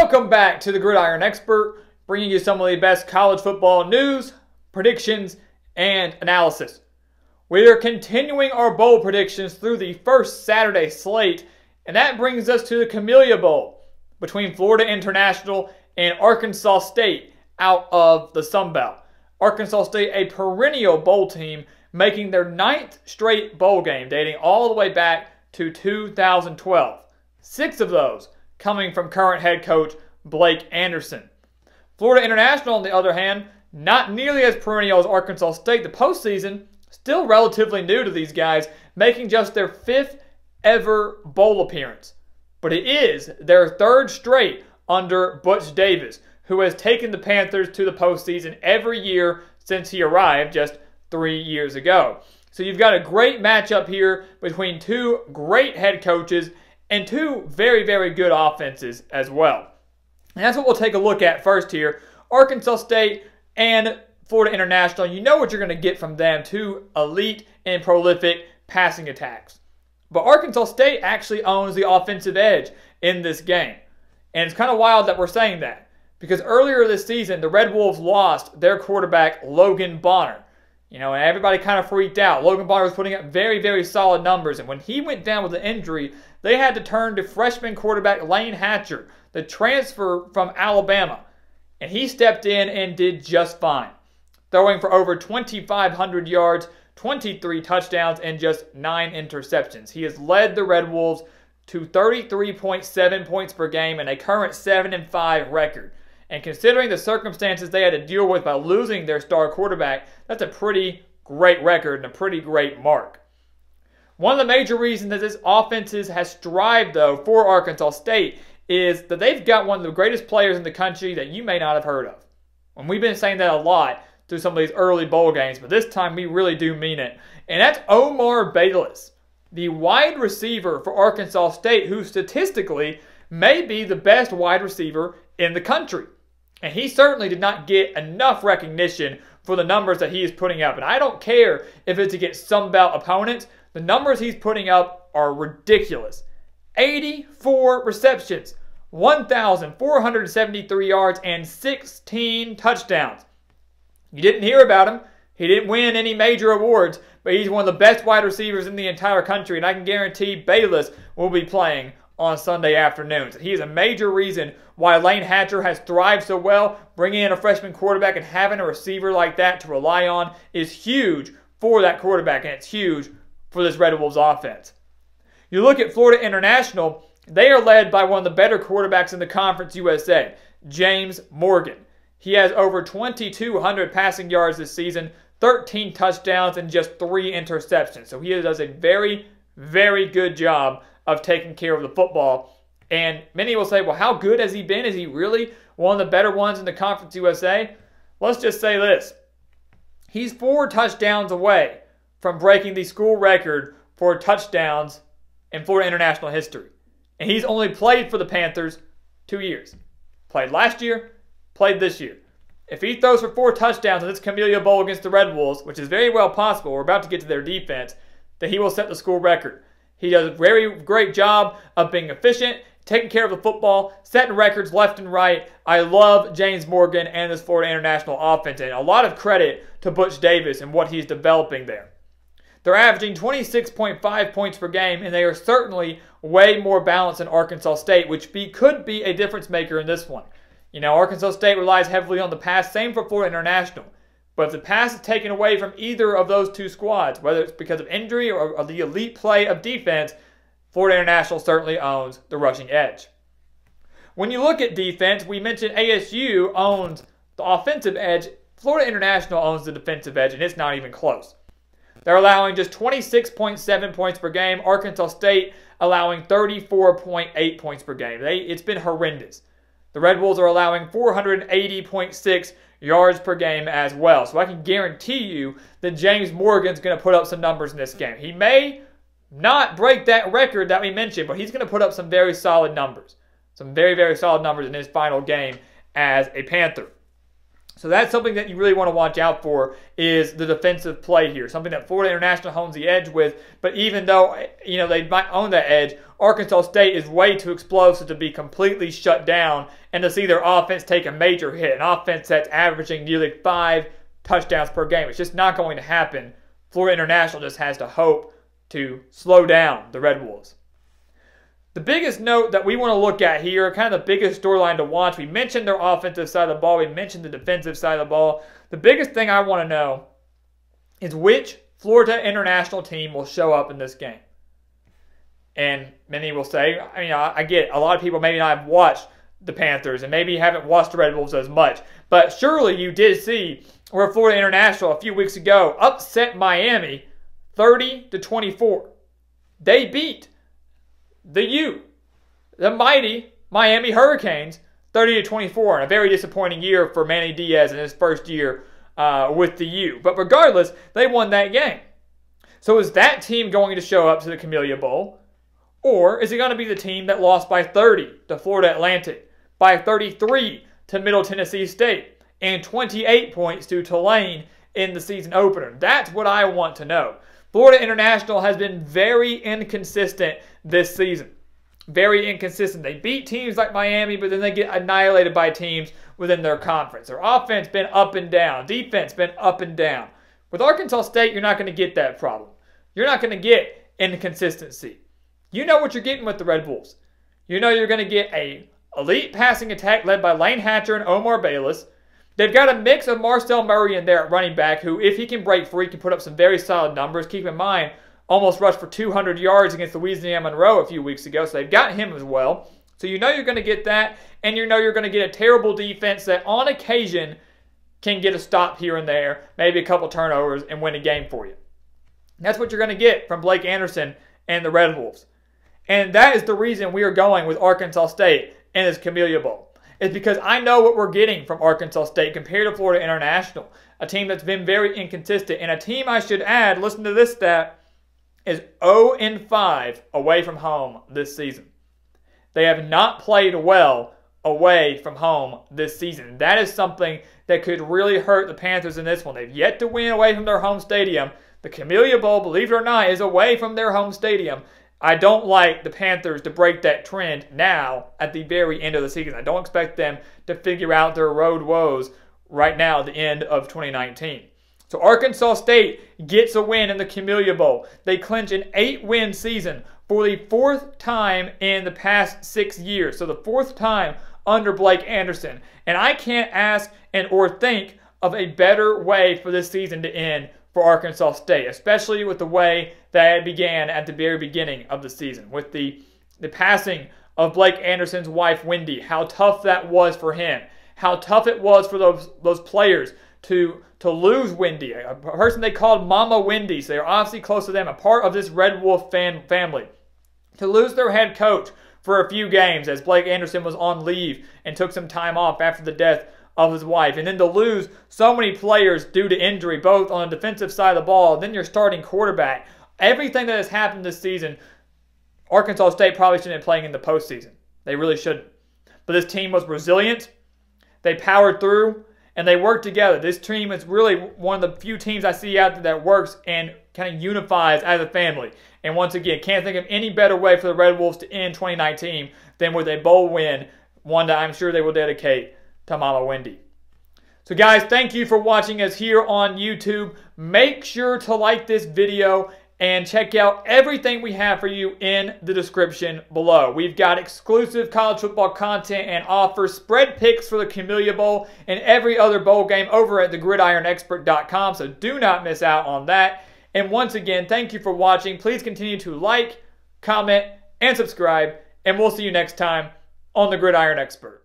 Welcome back to the Gridiron Expert, bringing you some of the best college football news, predictions, and analysis. We are continuing our bowl predictions through the first Saturday slate, and that brings us to the Camellia Bowl between Florida International and Arkansas State out of the Sun Belt. Arkansas State, a perennial bowl team, making their 9th straight bowl game, dating all the way back to 2012. 6 of those coming from current head coach Blake Andersen. Florida International, on the other hand, not nearly as perennial as Arkansas State. The postseason, still relatively new to these guys, making just their 5th ever bowl appearance. But it is their 3rd straight under Butch Davis, who has taken the Panthers to the postseason every year since he arrived just 3 years ago. So you've got a great matchup here between 2 great head coaches and 2 very, very good offenses as well. And that's what we'll take a look at first here. Arkansas State and Florida International, you know what you're going to get from them, 2 elite and prolific passing attacks. But Arkansas State actually owns the offensive edge in this game. And it's kind of wild that we're saying that, because earlier this season, the Red Wolves lost their quarterback, Logan Bonner. And everybody kind of freaked out. Logan Bonner was putting up very, very solid numbers. And when he went down with an injury, they had to turn to freshman quarterback Lane Hatcher, the transfer from Alabama. And he stepped in and did just fine, throwing for over 2,500 yards, 23 touchdowns, and just 9 interceptions. He has led the Red Wolves to 33.7 points per game and a current 7-5 record. And considering the circumstances they had to deal with by losing their star quarterback, that's a pretty great record and a pretty great mark. One of the major reasons that this offense has thrived, though, for Arkansas State is that they've got one of the greatest players in the country that you may not have heard of. And we've been saying that a lot through some of these early bowl games, but this time we really do mean it. And that's Omar Bayless, the wide receiver for Arkansas State, who statistically may be the best wide receiver in the country. And he certainly did not get enough recognition for the numbers that he is putting up. And I don't care if it's against Sun Belt opponents. The numbers he's putting up are ridiculous. 84 receptions, 1,473 yards, and 16 touchdowns. You didn't hear about him. He didn't win any major awards, but he's one of the best wide receivers in the entire country. And I can guarantee Bayless will be playing on Sunday afternoons. He is a major reason why Lane Hatcher has thrived so well. Bringing in a freshman quarterback and having a receiver like that to rely on is huge for that quarterback, and it's huge for this Red Wolves offense. You look at Florida International, they are led by one of the better quarterbacks in the Conference USA, James Morgan. He has over 2,200 passing yards this season, 13 touchdowns, and just 3 interceptions. So he does a very, very good job of taking care of the football. And many will say, well, how good has he been? Is he really one of the better ones in the Conference USA? Let's just say this. He's 4 touchdowns away from breaking the school record for touchdowns in Florida International history. And he's only played for the Panthers 2 years. Played last year, played this year. If he throws for 4 touchdowns in this Camellia Bowl against the Red Wolves, which is very well possible, we're about to get to their defense, then he will set the school record. He does a very great job of being efficient, taking care of the football, setting records left and right. I love James Morgan and this Florida International offense, and a lot of credit to Butch Davis and what he's developing there. They're averaging 26.5 points per game, and they are certainly way more balanced than Arkansas State, which could be a difference maker in this one. Arkansas State relies heavily on the pass, same for Florida International. But if the pass is taken away from either of those 2 squads, whether it's because of injury or the elite play of defense, Florida International certainly owns the rushing edge. When you look at defense, we mentioned ASU owns the offensive edge. Florida International owns the defensive edge, and it's not even close. They're allowing just 26.7 points per game. Arkansas State allowing 34.8 points per game. It's been horrendous. The Red Wolves are allowing 480.6 yards per game as well. So I can guarantee you that James Morgan's going to put up some numbers in this game. He may not break that record that we mentioned, but he's going to put up some very solid numbers. Some very, very solid numbers in his final game as a Panther. So that's something that you really want to watch out for, is the defensive play here. Something that Florida International owns the edge with. But even though, they might own that edge, Arkansas State is way too explosive to be completely shut down and to see their offense take a major hit. An offense that's averaging nearly 5 touchdowns per game. It's just not going to happen. Florida International just has to hope to slow down the Red Wolves. The biggest note that we want to look at here, kind of the biggest storyline to watch, we mentioned their offensive side of the ball, we mentioned the defensive side of the ball. The biggest thing I want to know is which Florida International team will show up in this game. And many will say, I get it, a lot of people maybe not have watched the Panthers and maybe haven't watched the Red Wolves as much, but surely you did see where Florida International a few weeks ago upset Miami 30-24. They beat the mighty Miami Hurricanes, 30-24, in a very disappointing year for Manny Diaz in his first year with the U. But regardless, they won that game. So is that team going to show up to the Camellia Bowl? Or is it going to be the team that lost by 30 to Florida Atlantic, by 33 to Middle Tennessee State, and 28 points to Tulane in the season opener? That's what I want to know. Florida International has been very inconsistent this season. Very inconsistent. They beat teams like Miami, but then they get annihilated by teams within their conference. Their offense been up and down. Defense been up and down. With Arkansas State, you're not going to get that problem. You're not going to get inconsistency. You know what you're getting with the Red Wolves. You know you're going to get a elite passing attack led by Lane Hatcher and Omar Bayless. They've got a mix of Marcel Murray in there at running back, who, if he can break free, can put up some very solid numbers. Keep in mind, almost rushed for 200 yards against Louisiana Monroe a few weeks ago, so they've got him as well. So you know you're going to get that, and you know you're going to get a terrible defense that on occasion can get a stop here and there, maybe a couple turnovers, and win a game for you. That's what you're going to get from Blake Andersen and the Red Wolves. And that is the reason we are going with Arkansas State in this Camellia Bowl. It's because I know what we're getting from Arkansas State compared to Florida International, a team that's been very inconsistent, and a team, I should add, listen to this stat, is 0-5 away from home this season. They have not played well away from home this season. That is something that could really hurt the Panthers in this one. They've yet to win away from their home stadium. The Camellia Bowl, believe it or not, is away from their home stadium. I don't like the Panthers to break that trend now at the very end of the season. I don't expect them to figure out their road woes right now at the end of 2019. So Arkansas State gets a win in the Camellia Bowl. They clinch an 8-win season for the 4th time in the past 6 years. So the 4th time under Blake Andersen. And I can't ask or think of a better way for this season to end for Arkansas State, especially with the way that it began at the very beginning of the season, with the passing of Blake Andersen's wife, Wendy, how tough that was for him, how tough it was for those players to lose Wendy, a person they called Mama Wendy, so they're obviously close to them, a part of this Red Wolf family, to lose their head coach for a few games as Blake Andersen was on leave and took some time off after the death of his wife, and then to lose so many players due to injury, both on the defensive side of the ball, and then your starting quarterback. Everything that has happened this season, Arkansas State probably shouldn't be playing in the postseason. They really shouldn't. But this team was resilient. They powered through, and they worked together. This team is really one of the few teams I see out there that works and kind of unifies as a family. And once again, can't think of any better way for the Red Wolves to end 2019 than with a bowl win, one that I'm sure they will dedicate to Mama Wendy. So guys, thank you for watching us here on YouTube. Make sure to like this video and check out everything we have for you in the description below. We've got exclusive college football content and offers, spread picks for the Camellia Bowl and every other bowl game over at thegridironexpert.com, so do not miss out on that. And once again, thank you for watching. Please continue to like, comment, and subscribe, and we'll see you next time on The Gridiron Expert.